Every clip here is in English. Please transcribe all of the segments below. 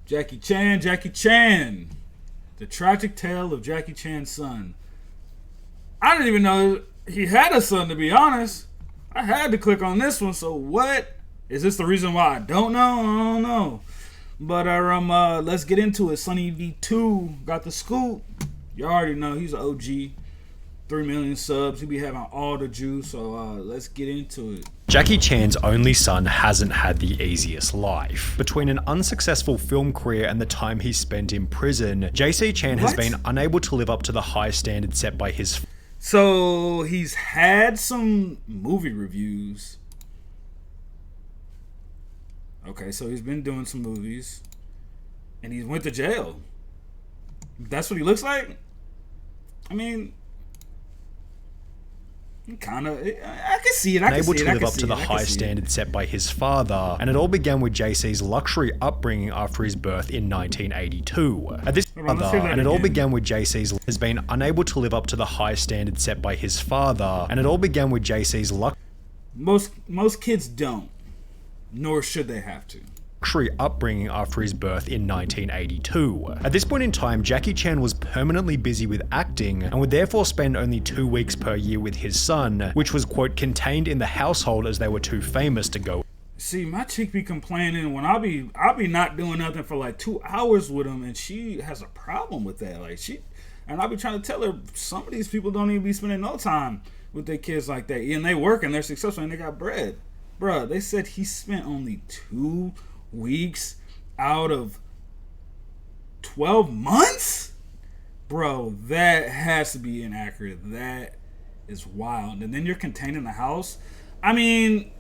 Jackie Chan, Jackie Chan. The tragic tale of Jackie Chan's son. I didn't even know he had a son, to be honest. I had to click on this one, so what? Is this the reason why I don't know? I don't know. But let's get into it. Sunny V2 got the scoop. You already know he's an OG. 3 million subs. He be having all the juice, so let's get into it. Jackie Chan's only son hasn't had the easiest life. Between an unsuccessful film career and the time he spent in prison, JC Chan has been unable to live up to the high standards set by his... So, he's had some movie reviews. Okay, so he's been doing some movies. And he went to jail. That's what he looks like? I mean... Kind of, I can see it. Unable to live up to the high standards set by his father, and it all began with JC's luxury upbringing after his birth in 1982. At this and it all began with JC's has been unable to live up to the high standards set by his father, and it all began with JC's most kids don't, nor should they have to. Luxury upbringing after his birth in 1982. At this point in time, Jackie Chan was permanently busy with acting and would therefore spend only 2 weeks per year with his son, which was, quote, contained in the household as they were too famous to go. See, my chick be complaining when I'll be not doing nothing for like 2 hours with him, and she has a problem with that. And I'll be trying to tell her some of these people don't even be spending no time with their kids like that, and they work and they're successful and they got bread. Bruh, they said he spent only 2 weeks out of 12 months? Bro, that has to be inaccurate. That is wild. And then you're contained in the house. I mean,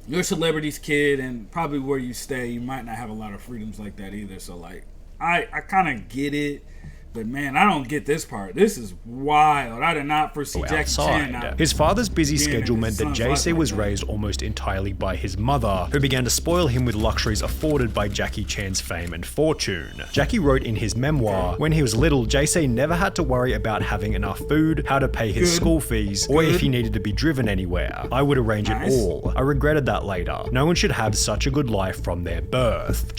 you're a celebrity's kid, and probably where you stay, you might not have a lot of freedoms like that either. So, like, I kind of get it. But man, I don't get this part. This is wild. I did not foresee Jackie Chan. His father's busy schedule meant that JC was raised almost entirely by his mother, who began to spoil him with luxuries afforded by Jackie Chan's fame and fortune. Jackie wrote in his memoir, when he was little, JC never had to worry about having enough food, how to pay his school fees, or if he needed to be driven anywhere. I would arrange it all. I regretted that later. No one should have such a good life from their birth.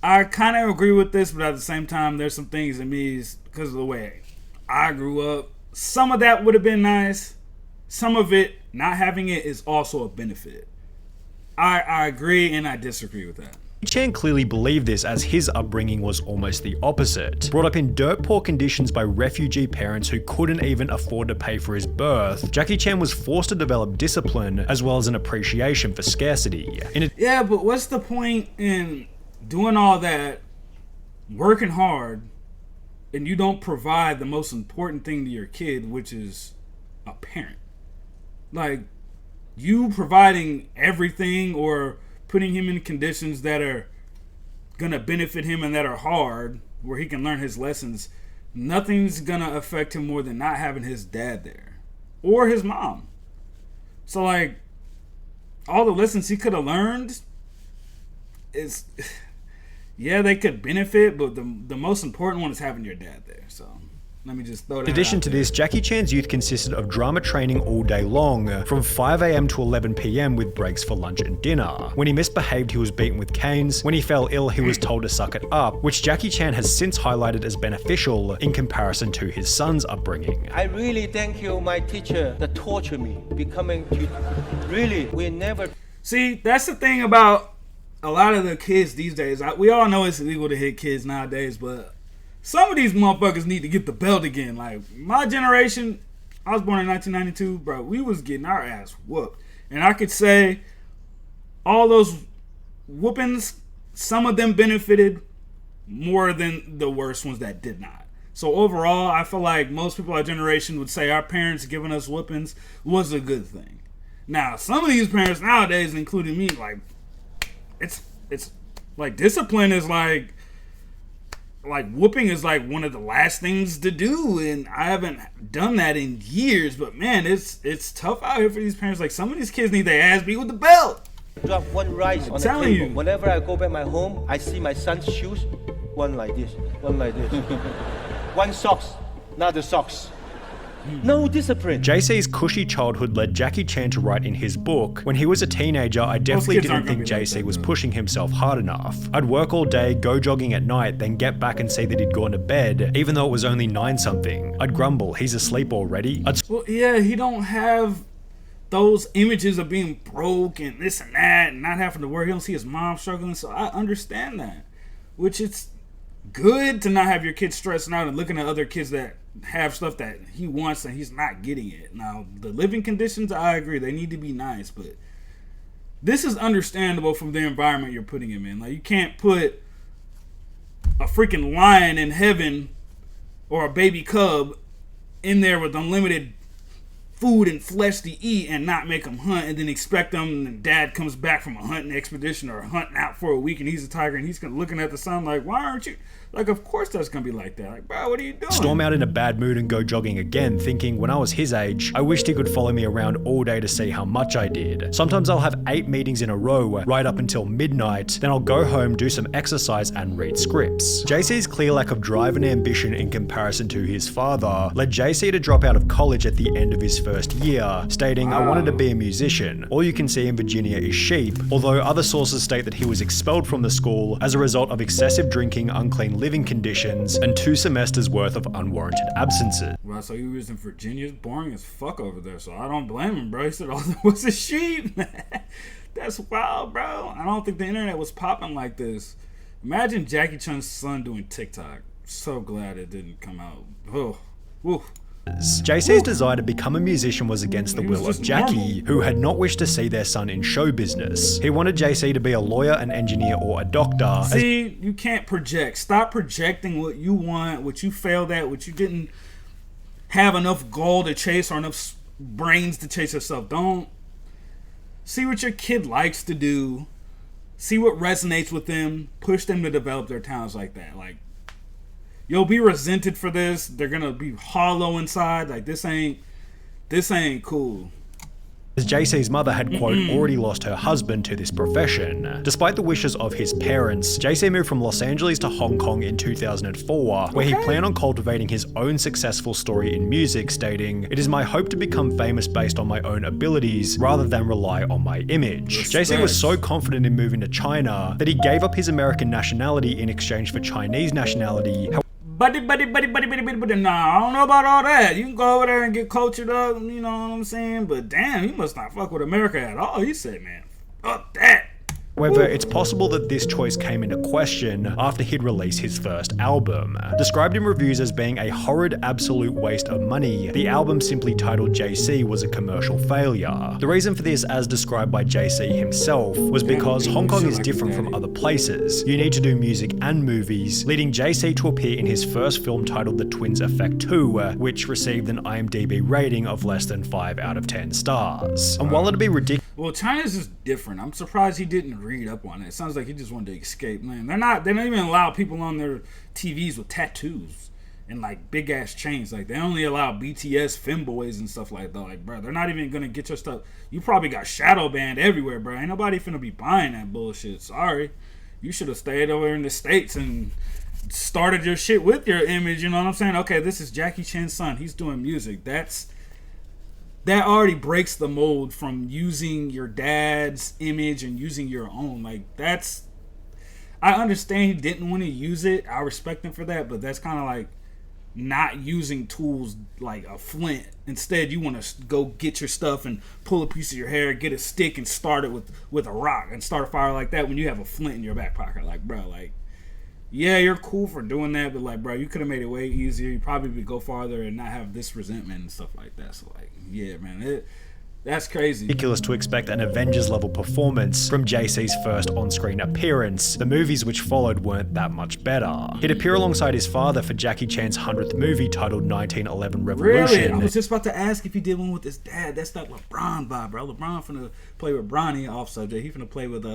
I kind of agree with this, but at the same time, there's some things in me because of the way I grew up. Some of that would have been nice. Some of it, not having it, is also a benefit. I agree and I disagree with that. Chan clearly believed this, as his upbringing was almost the opposite. Brought up in dirt poor conditions by refugee parents who couldn't even afford to pay for his birth, Jackie Chan was forced to develop discipline as well as an appreciation for scarcity. Yeah, but what's the point in doing all that, working hard, and you don't provide the most important thing to your kid, which is a parent? Like, you providing everything or putting him in conditions that are gonna benefit him and that are hard, where he can learn his lessons, nothing's gonna affect him more than not having his dad there or his mom. So, like, all the lessons he could have learned is... Yeah, they could benefit, but the most important one is having your dad there. So let me just throw that out. In addition to this, Jackie Chan's youth consisted of drama training all day long, from 5 AM to 11 PM with breaks for lunch and dinner. When he misbehaved, he was beaten with canes. When he fell ill, he was told to suck it up, which Jackie Chan has since highlighted as beneficial in comparison to his son's upbringing. I really thank you, my teacher, that tortured me, becoming really, we never... See, that's the thing about a lot of the kids these days. We all know it's illegal to hit kids nowadays, but some of these motherfuckers need to get the belt again. Like, my generation, I was born in 1992, bro, we was getting our ass whooped. And I could say all those whoopings, some of them benefited more than the worst ones that did not. So overall, I feel like most people our generation would say our parents giving us whoopings was a good thing. Now, some of these parents nowadays, including me, like, it's like discipline is like whooping is like one of the last things to do, and I haven't done that in years. But man, it's tough out here for these parents. Like, some of these kids need their ass beat with the belt. Drop one rice on the table. Whenever I go back my home, I see my son's shoes, one like this, one like this. One socks, not the socks. no discipline. JC's cushy childhood led Jackie Chan to write in his book, "When he was a teenager, I definitely kids didn't aren't gonna think be like JC that, was though. pushing himself hard enough. I'd work all day, go jogging at night, then get back and see that he'd gone to bed, even though it was only 9-something. I'd grumble, he's asleep already. Well, yeah, he don't have those images of being broke and this and that and not having to work. He don't see his mom struggling, so I understand that. Which it's good to not have your kids stressing out and looking at other kids that have stuff that he wants and he's not getting it. Now, the living conditions, I agree, they need to be nice, but this is understandable from the environment you're putting him in. Like, you can't put a freaking lion in heaven or a baby cub in there with unlimited food and flesh to eat and not make them hunt and then expect them, and dad comes back from a hunting expedition or hunting out for a week and he's a tiger and he's looking at the sun like, why aren't you? Like, of course that's gonna be like that. Like, bro, what are you doing? Storm out in a bad mood and go jogging again, thinking when I was his age, I wished he could follow me around all day to see how much I did. Sometimes I'll have 8 meetings in a row, right up until midnight, then I'll go home, do some exercise and read scripts. JC's clear lack of drive and ambition in comparison to his father led JC to drop out of college at the end of his first year, stating, I wanted to be a musician. All you can see in Virginia is sheep, although other sources state that he was expelled from the school as a result of excessive drinking, unclean living conditions, and 2 semesters worth of unwarranted absences. Well, so he was in Virginia. It's boring as fuck over there, so I don't blame him, bro. He said all there was a sheep. That's wild, bro. I don't think the internet was popping like this. Imagine Jackie Chan's son doing TikTok. So glad it didn't come out. Oh, woo. JC's desire to become a musician was against the will of Jackie, who had not wished to see their son in show business. He wanted JC to be a lawyer, an engineer, or a doctor. See, you can't project. Stop projecting what you want, what you failed at, what you didn't have enough goal to chase or enough brains to chase yourself. Don't see what your kid likes to do. See what resonates with them. Push them to develop their talents like that. Like, you'll be resented for this. They're gonna be hollow inside. Like, this ain't cool. As JC's mother had, quote, already lost her husband to this profession. Despite the wishes of his parents, JC moved from Los Angeles to Hong Kong in 2004, where he planned on cultivating his own successful story in music, stating, "It is my hope to become famous based on my own abilities, rather than rely on my image." Respect. JC was so confident in moving to China that he gave up his American nationality in exchange for Chinese nationality. Buddy. Nah, I don't know about all that. You can go over there and get cultured up, you know what I'm saying? But damn, he must not fuck with America at all. He said, man, fuck that. However, it's possible that this choice came into question after he'd released his first album. Described in reviews as being a horrid absolute waste of money, the album simply titled JC was a commercial failure. The reason for this, as described by JC himself, was because Hong Kong is different from other places. You need to do music and movies, leading JC to appear in his first film titled The Twins Effect 2, which received an IMDb rating of less than 5 out of 10 stars. And while it'd be ridiculous, Well, China's just different. I'm surprised he didn't read up on it. It sounds like he just wanted to escape, man. They don't even allow people on their TVs with tattoos and like big ass chains. Like, they only allow BTS femboys and stuff like that. Like, bro, they're not even gonna get your stuff. You probably got shadow banned everywhere, bro. Ain't nobody finna be buying that bullshit. Sorry. You should have stayed over in the States and started your shit with your image, you know what I'm saying? Okay, this is Jackie Chan's son. He's doing music. That already breaks the mold from using your dad's image and using your own. Like, I understand he didn't want to use it. I respect him for that, but that's kind of like not using tools like a flint. Instead, you want to go get your stuff and pull a piece of your hair, get a stick and start it with a rock and start a fire like that when you have a flint in your back pocket. Like, bro, like, yeah, you're cool for doing that, but like, bro, you could have made it way easier. You probably would go farther and not have this resentment and stuff like that. So like, yeah, man, that's crazy. Ridiculous to expect an Avengers level performance from JC's first on-screen appearance. The movies which followed weren't that much better. He'd appear alongside his father for Jackie Chan's 100th movie titled 1911 Revolution. Really? I was just about to ask if he did one with his dad. That's that LeBron vibe, bro. LeBron finna play with Bronny, off subject. He finna play with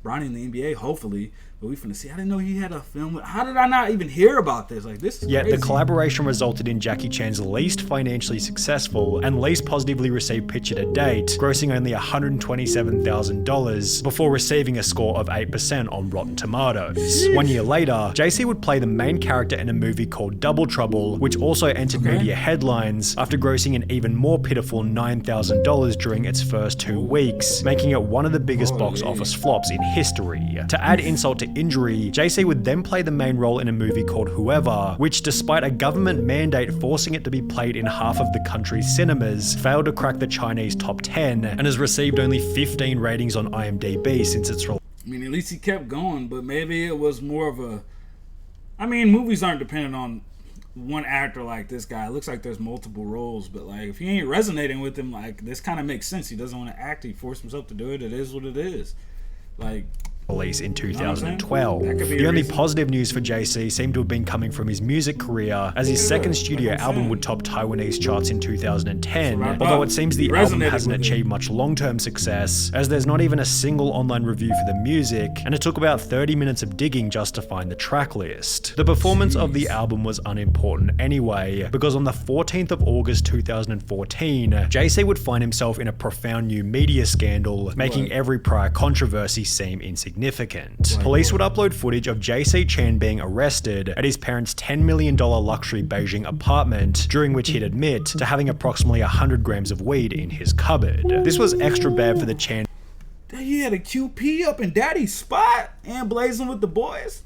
Bronny in the NBA, hopefully. But we finna see. I didn't know he had a film. How did I not even hear about this? Like, this is Yet crazy. the collaboration resulted in Jackie Chan's least financially successful and least positively received picture to date, grossing only $127,000 before receiving a score of 8% on Rotten Tomatoes. 1 year later, JC would play the main character in a movie called Double Trouble, which also entered media headlines after grossing an even more pitiful $9,000 during its first 2 weeks, making it one of the biggest box office flops in history. To add insult to injury, JC would then play the main role in a movie called Whoever, which, despite a government mandate forcing it to be played in half of the country's cinemas, failed to crack the Chinese top 10 and has received only 15 ratings on IMDb since its release. I mean, at least he kept going, but maybe it was more of a... I mean, movies aren't dependent on one actor like this guy. It looks like there's multiple roles, but like, if he ain't resonating with him, like, this kind of makes sense. He doesn't want to act. He forced himself to do it. It is what it is. Like... release in 2012. That could be The a only reason. positive news for JC seemed to have been coming from his music career, as his second studio album would top Taiwanese charts in 2010, although it seems the album hasn't achieved much long-term success, as there's not even a single online review for the music, and it took about 30 minutes of digging just to find the track list. The performance of the album was unimportant anyway, because on the 14th of August 2014, JC would find himself in a profound new media scandal, making every prior controversy seem insignificant. Police would upload footage of JC Chan being arrested at his parents' $10 million luxury Beijing apartment, during which he'd admit to having approximately 100 grams of weed in his cupboard. This was extra bad for the Chan. He had a QP up in daddy's spot and blazing with the boys.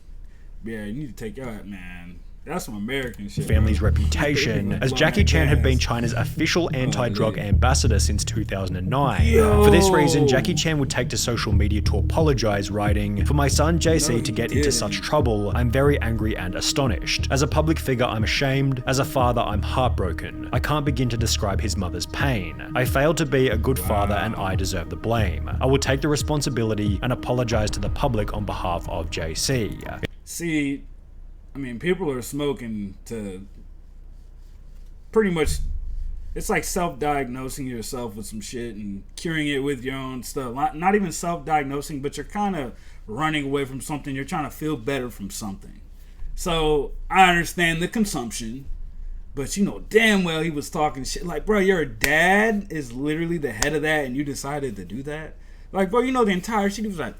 Yeah, you need to take your man. That's some American shit. Family's bro. reputation, as Jackie Chan had been China's official anti-drug ambassador since 2009. Yo. For this reason, Jackie Chan would take to social media to apologize, writing, "For my son JC to get into such trouble, I'm very angry and astonished. As a public figure, I'm ashamed. As a father, I'm heartbroken. I can't begin to describe his mother's pain. I failed to be a good father and I deserve the blame. I will take the responsibility and apologize to the public on behalf of JC." See, I mean, people are smoking to pretty much, it's like self-diagnosing yourself with some shit and curing it with your own stuff. Not even self-diagnosing, but you're kind of running away from something. You're trying to feel better from something. So I understand the consumption, but you know damn well he was talking shit. Like, bro, your dad is literally the head of that and you decided to do that? Like, bro, you know the entire shit, he was like...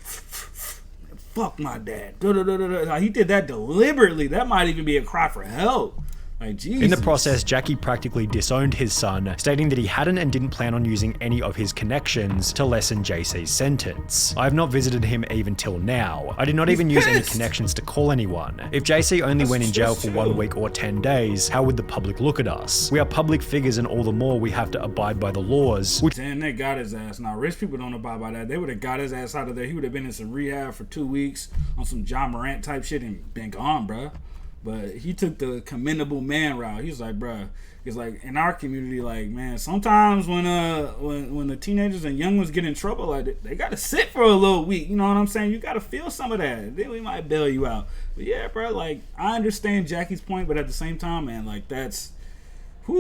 fuck my dad. Like, he did that deliberately. That might even be a cry for help. Like, Jesus. In the process, Jackie practically disowned his son, stating that he hadn't and didn't plan on using any of his connections to lessen JC's sentence. I have not visited him even till now. I did not even use any connections to call anyone. If JC only went in jail for 1 week or 10 days, how would the public look at us? We are public figures and all the more we have to abide by the laws. Damn, they got his ass. Now, rich people don't abide by that. They would have got his ass out of there. He would have been in some rehab for 2 weeks on some John Morant type shit and been gone, bruh. But he took the commendable man route. He was like, bruh, it's like in our community, like, man, sometimes when the teenagers and young ones get in trouble, like they gotta sit for a little week. You know what I'm saying? You gotta feel some of that. Then we might bail you out. But yeah, bro, like, I understand Jackie's point, but at the same time, man, like, that's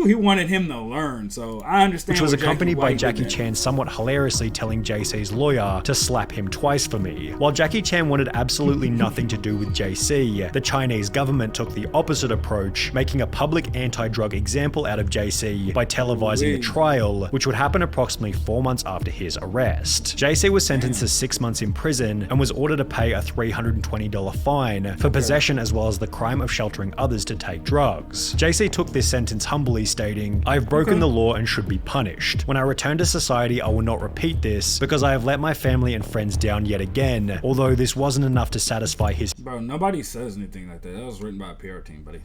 he wanted him to learn, so I understand. Which was accompanied by Jackie Chan somewhat hilariously telling JC's lawyer to slap him twice for me. While Jackie Chan wanted absolutely nothing to do with JC, the Chinese government took the opposite approach, making a public anti-drug example out of JC by televising the trial, which would happen approximately 4 months after his arrest. JC was sentenced to 6 months in prison and was ordered to pay a $320 fine for possession as well as the crime of sheltering others to take drugs. JC took this sentence humbly, stating, "I have broken the law and should be punished. When I return to society, I will not repeat this because I have let my family and friends down yet again, although this wasn't enough to satisfy his..." Bro, nobody says anything like that. That was written by a PR team, buddy.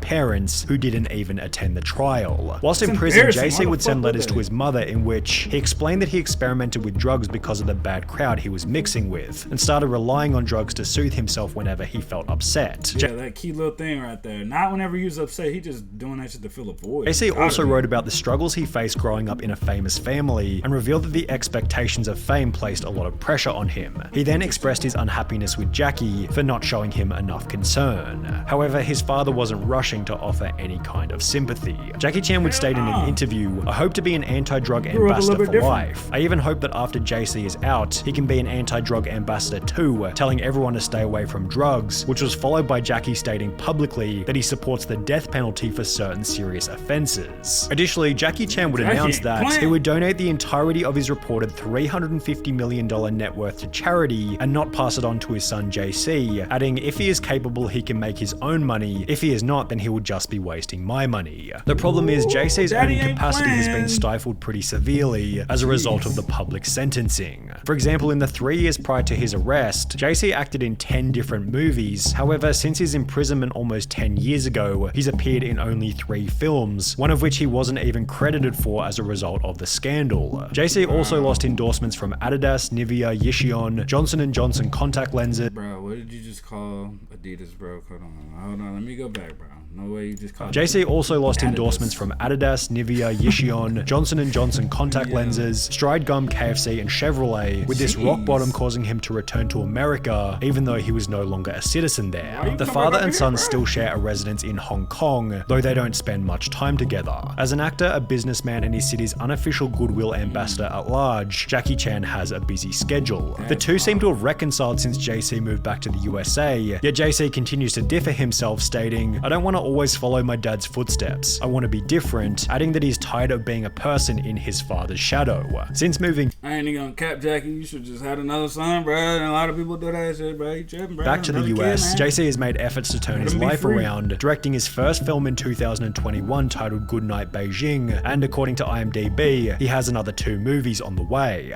Parents who didn't even attend the trial. Whilst in prison, JC would send letters to his mother in which he explained that he experimented with drugs because of the bad crowd he was mixing with, and started relying on drugs to soothe himself whenever he felt upset. Yeah, that key little thing right there. Not whenever he was upset, he just doing that shit to fill a void. JC also wrote about the struggles he faced growing up in a famous family, and revealed that the expectations of fame placed a lot of pressure on him. He then expressed his unhappiness with Jackie for not showing him enough concern. However, his father wasn't rushing rushing to offer any kind of sympathy. Jackie Chan would state in an interview, "I hope to be an anti-drug ambassador for life. I even hope that after JC is out, he can be an anti-drug ambassador too, telling everyone to stay away from drugs," which was followed by Jackie stating publicly that he supports the death penalty for certain serious offenses. Additionally, Jackie Chan would announce that he would donate the entirety of his reported $350 million net worth to charity and not pass it on to his son JC, adding, "If he is capable, he can make his own money. If he is not, then he would just be wasting my money." The problem is JC's earning capacity has been stifled pretty severely as a result of the public sentencing. For example, in the 3 years prior to his arrest, JC acted in 10 different movies. However, since his imprisonment almost 10 years ago, he's appeared in only 3 films, one of which he wasn't even credited for as a result of the scandal. JC also lost endorsements from Adidas, Nivea, Yishion, Johnson & Johnson contact lenses. Bro, what did you just call Adidas, bro? Hold on, let me go back, bro. No way you just called JC also lost endorsements from Adidas, Nivea, Yishion, Johnson & Johnson contact lenses, Stride Gum, KFC, and Chevrolet, with this rock bottom causing him to return to America, even though he was no longer a citizen there. The father and son still share a residence in Hong Kong, though they don't spend much time together. As an actor, a businessman, and his city's unofficial goodwill ambassador at large, Jackie Chan has a busy schedule. The two seem to have reconciled since JC moved back to the USA, yet JC continues to differ himself, stating, "I don't want to always follow my dad's footsteps. I want to be different," adding that he's tired of being a person in his father's shadow. Since moving I ain't even gonna cap, Jackie. You should just had another son, bro. And a lot of people do that shit, bro. You tripping, bro. back to the US, JC has made efforts to turn his life around, directing his first film in 2021 titled Goodnight Beijing, and according to IMDb, he has another 2 movies on the way.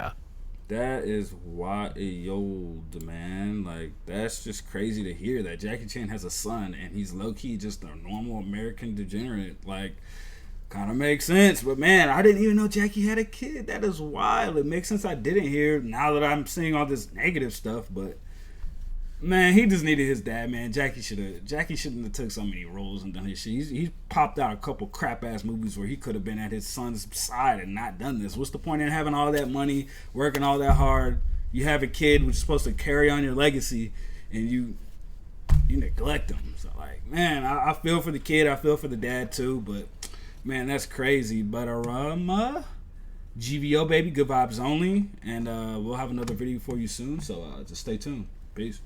That is wild, man. Like, that's just crazy to hear that Jackie Chan has a son and he's low-key just a normal American degenerate. Like, kind of makes sense. But, man, I didn't even know Jackie had a kid. That is wild. It makes sense I didn't hear now that I'm seeing all this negative stuff. But, man, he just needed his dad, man. Jackie shouldn't have took so many roles and done his shit. He popped out a couple crap-ass movies where he could have been at his son's side and not done this. What's the point in having all that money, working all that hard? You have a kid which is supposed to carry on your legacy, and you neglect him. So, like, man, I feel for the kid. I feel for the dad, too. But, man, that's crazy. But, GVO, baby. Good vibes only. And we'll have another video for you soon. So, just stay tuned. Peace.